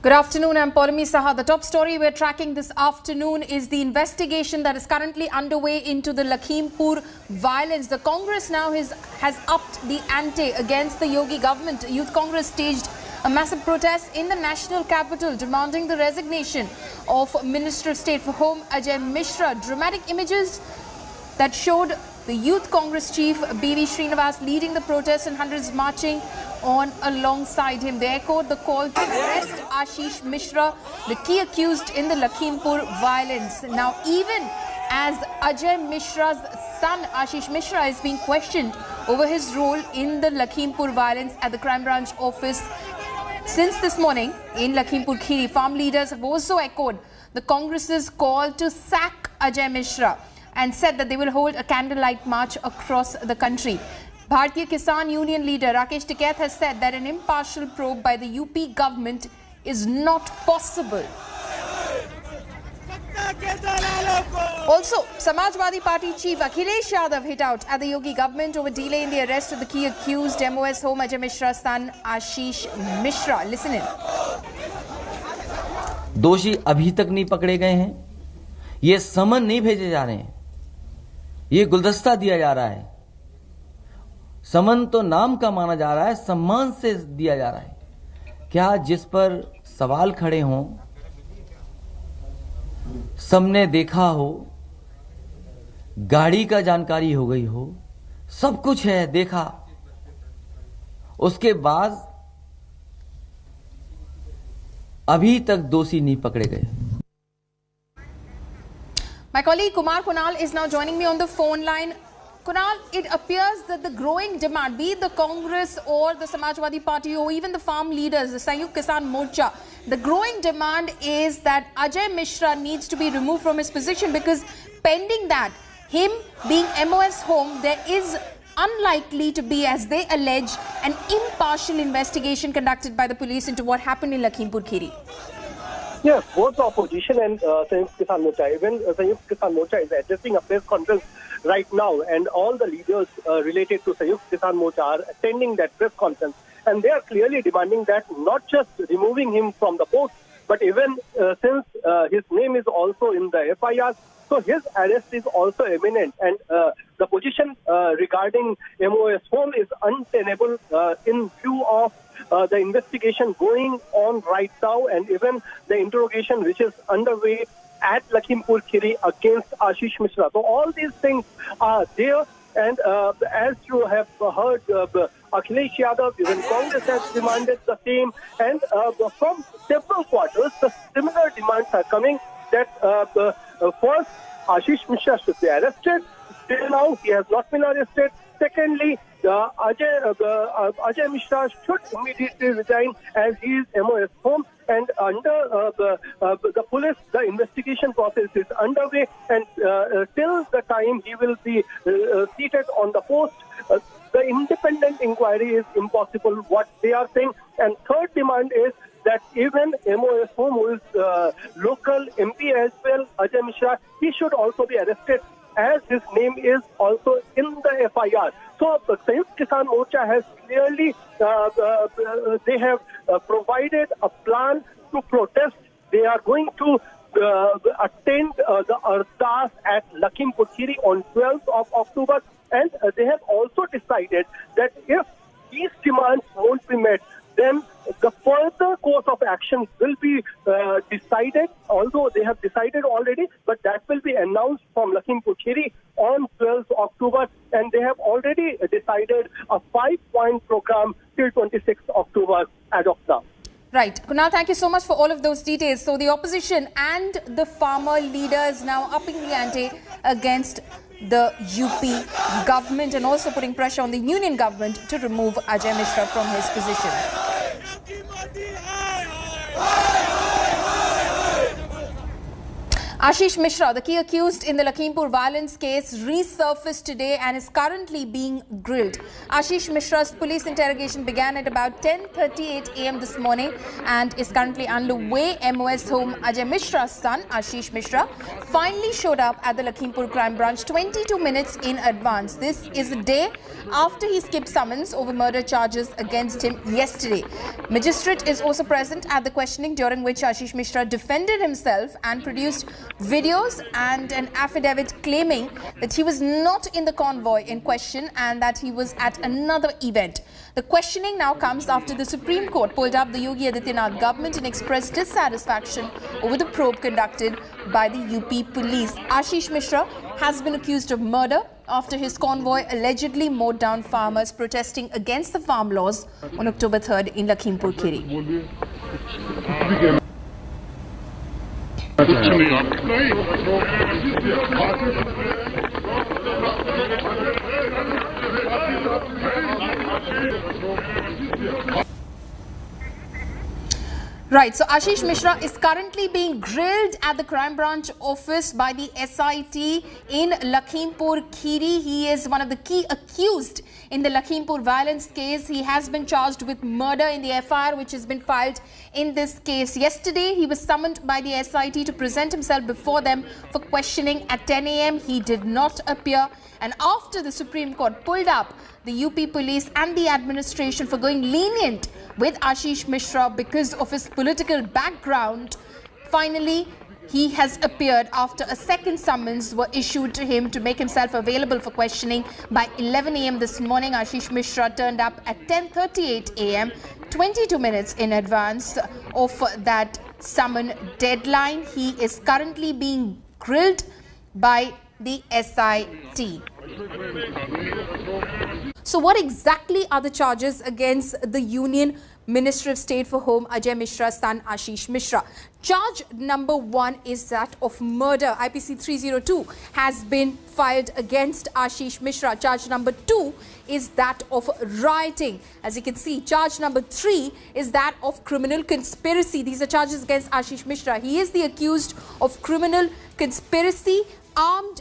Good afternoon, I'm Paulami Saha. The top story we're tracking this afternoon is the investigation that is currently underway into the Lakhimpur violence. The Congress now has upped the ante against the Yogi government. Youth Congress staged a massive protest in the national capital demanding the resignation of Minister of State for Home Ajay Misra. Dramatic images that showed the Youth Congress chief B.V. Srinivas leading the protest and hundreds marching on alongside him. They echoed the call to arrest Ashish Misra, the key accused in the Lakhimpur violence. Now, even as Ajay Misra's son Ashish Misra is being questioned over his role in the Lakhimpur violence at the crime branch office since this morning in Lakhimpur Kheri, farm leaders have also echoed the Congress's call to sack Ajay Misra and said that they will hold a candlelight march across the country. Bharatiya Kisan Union leader Rakesh Tikait has said that an impartial probe by the UP government is not possible. Also, Samajwadi Party chief Akhilesh Yadav hit out at the Yogi government over delay in the arrest of the key accused MOS Home Ajay Misra's son Ashish Misra. Listen in. दोषी अभी तक नहीं पकड़े गए हैं, ये समन नहीं भेजे जा रहे हैं, ये गुलदस्ता दिया जा रहा है। समन तो नाम का माना जा रहा है, सम्मान से दिया जा रहा है। क्या जिस पर सवाल खड़े हों, सबने देखा हो, गाड़ी का जानकारी हो गई हो, सब कुछ है देखा, उसके बाद अभी तक दोषी नहीं पकड़े गए। My colleague Kumar Kunal is now joining me on the phone line. Kunal, it appears that the growing demand, be it the Congress or the Samajwadi Party or even the farm leaders, the Sanyukt Kisan Morcha, the growing demand is that Ajay Misra needs to be removed from his position because pending that, him being MOS home, there is unlikely to be, as they allege, an impartial investigation conducted by the police into what happened in Lakhimpur Kheri. Yes, both the opposition and Sanyukt Kisan Morcha. Even Sanyukt Kisan Morcha is addressing a press conference right now, and all the leaders related to Sanyukt Kisan Morcha are attending that press conference, and they are clearly demanding that not just removing him from the post, but even since his name is also in the FIR, so his arrest is also imminent, and the position regarding MOS home is untenable in view of the investigation going on right now, and even the interrogation which is underway at Lakhimpur Kheri against Ashish Misra. So all these things are there, and as you have heard, Akhilesh Yadav, even Congress has demanded the same, and from several quarters, the similar demands are coming that first, Ashish Misra should be arrested. Till now, he has not been arrested. Secondly, Ajay Misra should immediately resign as he is MOS home, and under the police, the investigation process is underway, and till the time he will be seated on the post, the independent inquiry is impossible, what they are saying. And third demand is that even MOS home, who is local MP as well, Ajay Misra, he should also be arrested, as his name is also in the FIR. So the Sanyukt Kisan Morcha has clearly, they have provided a plan to protest. They are going to attend the Ardas at Lakhimpur Kheri on 12th of October, and they have also decided that if these demands won't be met, then the further course of action will be decided, although they have decided already, but that will be announced from Lakhimpur Kheri on 12th October, and they have already decided a 5-point program till 26th October as of now. Right. Kunal, thank you so much for all of those details. So the opposition and the farmer leaders now upping the ante against the UP government and also putting pressure on the union government to remove Ajay Misra from his position. Ashish Misra, the key accused in the Lakhimpur violence case, resurfaced today and is currently being grilled. Ashish Misra's police interrogation began at about 10:38 a.m. this morning and is currently underway. MOS Home Ajay Misra's son, Ashish Misra, finally showed up at the Lakhimpur crime branch 22 minutes in advance. This is a day after he skipped summons over murder charges against him yesterday. Magistrate is also present at the questioning, during which Ashish Misra defended himself and produced videos and an affidavit claiming that he was not in the convoy in question and that he was at another event. The questioning now comes after the Supreme Court pulled up the Yogi Adityanath government and expressed dissatisfaction over the probe conducted by the UP Police. Ashish Misra has been accused of murder after his convoy allegedly mowed down farmers protesting against the farm laws on October 3rd in Lakhimpur Kheri. Right, so Ashish Misra is currently being grilled at the crime branch office by the SIT in Lakhimpur Kheri. He is one of the key accused in the Lakhimpur violence case. He has been charged with murder in the FIR which has been filed in this case. Yesterday, he was summoned by the SIT to present himself before them for questioning at 10 a.m. He did not appear, and after the Supreme Court pulled up the UP Police and the administration for going lenient with Ashish Misra because of his political background, finally he has appeared after a second summons were issued to him to make himself available for questioning by 11 a.m. this morning. Ashish Misra turned up at 10:38 a.m., 22 minutes in advance of that summon deadline. He is currently being grilled by the SIT. So what exactly are the charges against the Union Minister of State for Home Ajay Misra's son Ashish Misra? Charge number 1 is that of murder. IPC 302 has been filed against Ashish Misra. Charge number 2 is that of rioting. As you can see, charge number 3 is that of criminal conspiracy. These are charges against Ashish Misra. He is the accused of criminal conspiracy. Armed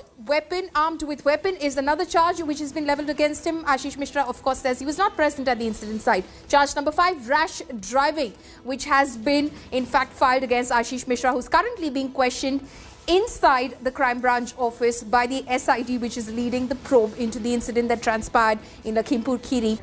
with weapon is another charge which has been leveled against him. Ashish Misra, of course, says he was not present at the incident site. Charge number 5, rash driving, which has been in fact filed against Ashish Misra, who's currently being questioned inside the crime branch office by the SIT, which is leading the probe into the incident that transpired in Lakhimpur Kheri.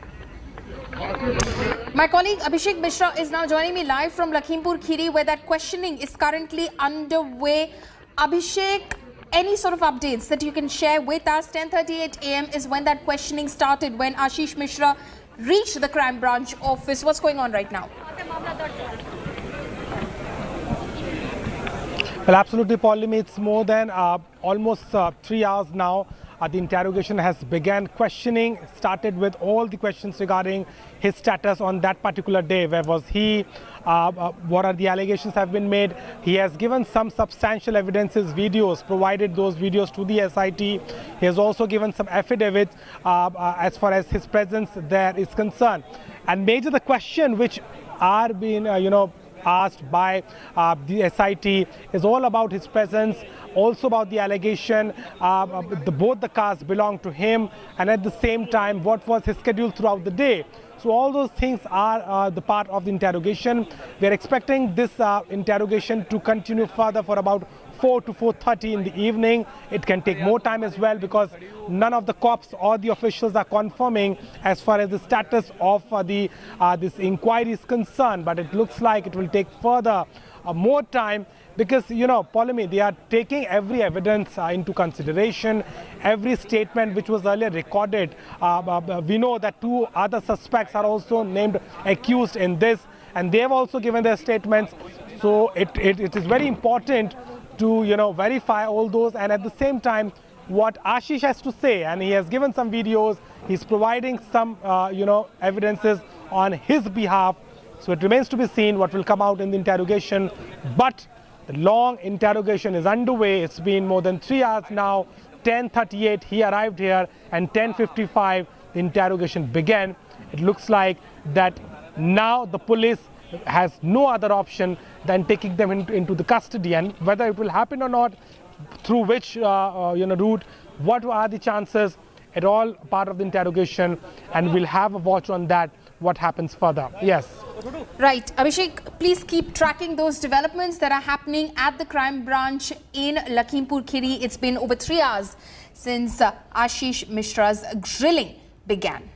My colleague Ashish Misra is now joining me live from Lakhimpur Kheri, where that questioning is currently underway. Abhishek, any sort of updates that you can share with us? 10:38 a.m. is when that questioning started, when Ashish Misra reached the crime branch office. What's going on right now? Well, absolutely, Paulimi. It's more than almost 3 hours now. The interrogation has begun. Questioning started with all the questions regarding his status on that particular day. Where was he? What are the allegations have been made? He has given some substantial evidences, videos, provided those videos to the SIT. He has also given some affidavits as far as his presence there is concerned. And major the question which are being, asked by the SIT is all about his presence, also about the allegation both the cars belong to him, and at the same time what was his schedule throughout the day. So all those things are the part of the interrogation. We are expecting this interrogation to continue further for about 4 to 4:30 in the evening. It can take more time as well, because none of the cops or the officials are confirming as far as the status of this inquiry is concerned. But it looks like it will take further more time, because, Paulimi, they are taking every evidence into consideration, every statement which was earlier recorded. We know that 2 other suspects are also named accused in this, and they have also given their statements. So it is very important to, verify all those, and at the same time what Ashish has to say, and he has given some videos, he's providing some, evidences on his behalf. So it remains to be seen what will come out in the interrogation. But the long interrogation is underway. It's been more than 3 hours now. 10:38 he arrived here, and 10:55 the interrogation began. It looks like that now the police has no other option than taking them into the custody. And whether it will happen or not, through which route, what are the chances, it all part of the interrogation, and we'll have a watch on that, what happens further. Yes. Right. Abhishek, please keep tracking those developments that are happening at the crime branch in Lakhimpur Kheri. It's been over 3 hours since Ashish Misra's grilling began.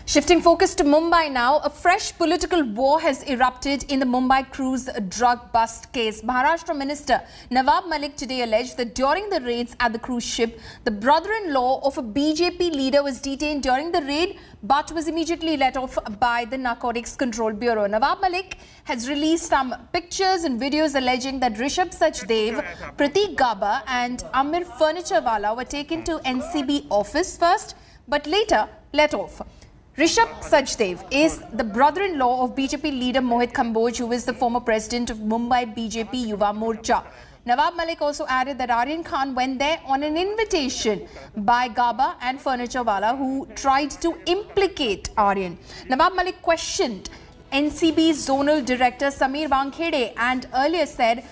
Shifting focus to Mumbai now, a fresh political war has erupted in the Mumbai cruise drug bust case. Maharashtra Minister Nawab Malik today alleged that during the raids at the cruise ship, the brother-in-law of a BJP leader was detained during the raid but was immediately let off by the Narcotics Control Bureau. Nawab Malik has released some pictures and videos alleging that Rishabh Sachdev, Pratik Gaba and Amir Furniturewala were taken to NCB office first but later let off. Rishabh Sachdev is the brother-in-law of BJP leader Mohit Kamboj, who is the former president of Mumbai BJP Yuva Morcha. Nawab Malik also added that Aryan Khan went there on an invitation by Gaba and Furniturewala, who tried to implicate Aryan. Nawab Malik questioned NCB Zonal Director Samir Wankhede and earlier said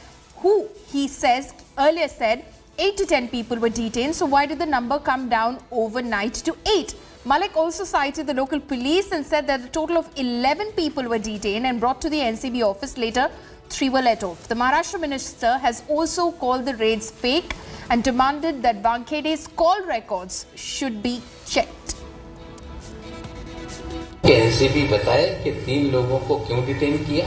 8 to 10 people were detained, so why did the number come down overnight to 8? Malik also cited the local police and said that a total of 11 people were detained and brought to the NCB office. Later, 3 were let off. The Maharashtra minister has also called the raids fake and demanded that Wankhede's call records should be checked. NCB बताए कि 3 लोगों को क्यों detain किया,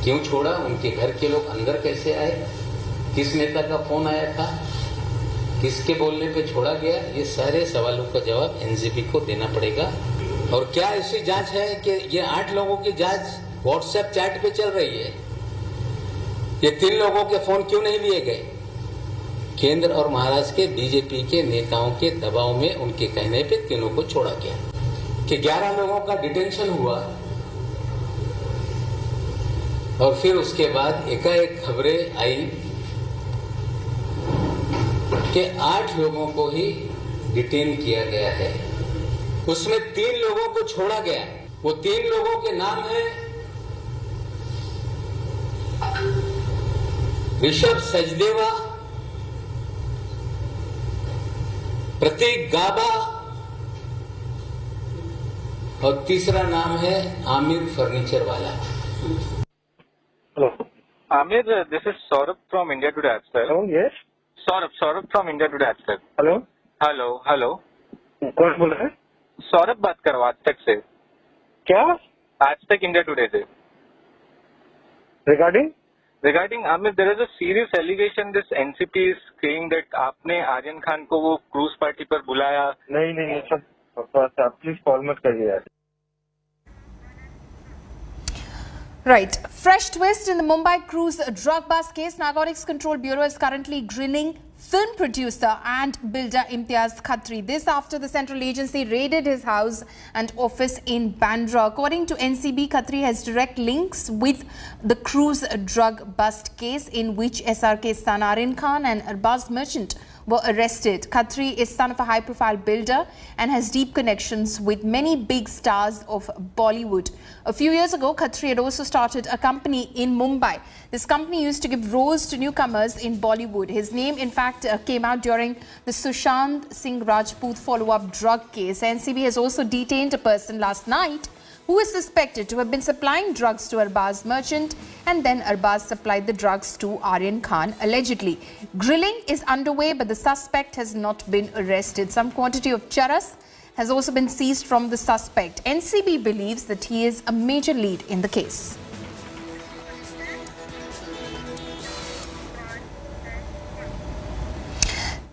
क्यों छोड़ा, उनके घर के लोग अंदर कैसे आए, किस नेता का फोन आया था, किसके बोलने पे छोड़ा गया, ये सारे सवालों का जवाब एनसीबी को देना पड़ेगा। और क्या ऐसी जांच है कि ये 8 लोगों की जांच व्हाट्सएप चैट पे चल रही है, ये 3 लोगों के फोन क्यों नहीं लिए गए? केंद्र और महाराष्ट्र के बीजेपी के नेताओं के दबाव में उनके कहने पे तीनों को छोड़ा गया। कि 11 लोगों का डिटेंशन हुआ और फिर उसके बाद एकाएक खबरें आई कि 8 लोगों को ही डिटेन किया गया है, उसमें 3 लोगों को छोड़ा गया। वो 3 लोगों के नाम हैं ऋषभ सचदेवा, प्रतीक गाबा और तीसरा नाम है आमिर फर्नीचर वाला। Hello. Amir, this is Saurabh from India Today Adstar. Hello, yes. Saurabh from India Today Adstar. Hello. Hello कौन बोल रहा है? सौरभ बात कर रहा हूँ आज तक से। क्या? आज तक इंडिया टुडे से। Regarding Amir, there is a serious allegation this NCP is saying that आपने आर्यन खान को वो क्रूज पार्टी पर बुलाया। नहीं सब प्लीज कॉल मत करिए यार। Right. Fresh twist in the Mumbai cruise drug bust case. Narcotics Control Bureau is currently grilling film producer and builder Imtiaz Khatri. This after the central agency raided his house and office in Bandra. According to NCB, Khatri has direct links with the cruise drug bust case in which SRK's son Aryan Khan and Arbaz Merchant were arrested. Khatri is son of a high-profile builder and has deep connections with many big stars of Bollywood. A few years ago, Khatri had also started a company in Mumbai. This company used to give roles to newcomers in Bollywood. His name, in fact, came out during the Sushant Singh Rajput follow-up drug case. NCB has also detained a person last night who is suspected to have been supplying drugs to Arbaz Merchant, and then Arbaz supplied the drugs to Aryan Khan, allegedly. Grilling is underway, but the suspect has not been arrested. Some quantity of charas has also been seized from the suspect. NCB believes that he is a major lead in the case.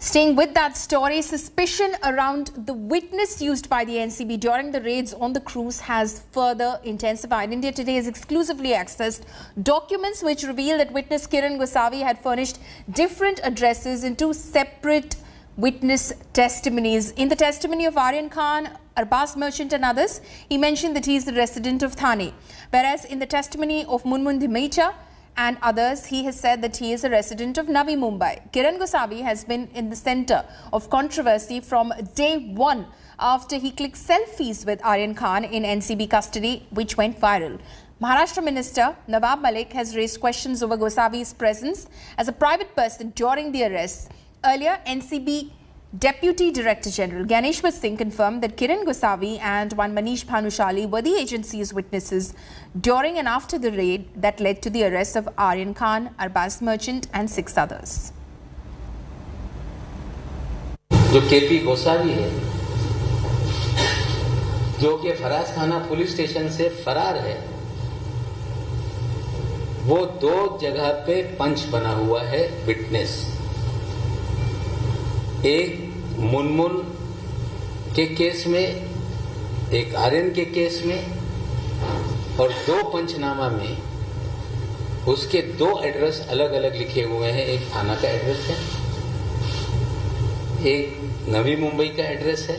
Staying with that story, suspicion around the witness used by the NCB during the raids on the cruise has further intensified. India Today has exclusively accessed documents which reveal that witness Kiran Gosavi had furnished different addresses in 2 separate witness testimonies. In the testimony of Aryan Khan, Arbaz Merchant and others, he mentioned that he is the resident of Thane. Whereas in the testimony of Munmun Dhimecha and others, he has said that he is a resident of Navi Mumbai. Kiran Gosavi has been in the center of controversy from day one after he clicked selfies with Aryan Khan in NCB custody, which went viral. Maharashtra Minister Nawab Malik has raised questions over Gosavi's presence as a private person during the arrests. Earlier, NCB Deputy Director General Ganeshwar Singh confirmed that Kiran Gosavi and one Manish Bhanushali were the agency's witnesses during and after the raid that led to the arrest of Aryan Khan, Arbaz Merchant and 6 others. जो KP Gosavi है, जो कि फराज खाना police station से फरार है, वो 2 जगह पे पंच बना हुआ है विटनेस। एक मुनमुन के केस में, एक आर्यन के केस में, और 2 पंचनामा में उसके 2 एड्रेस अलग अलग लिखे हुए हैं। एक थाना का एड्रेस है, एक नवी मुंबई का एड्रेस है।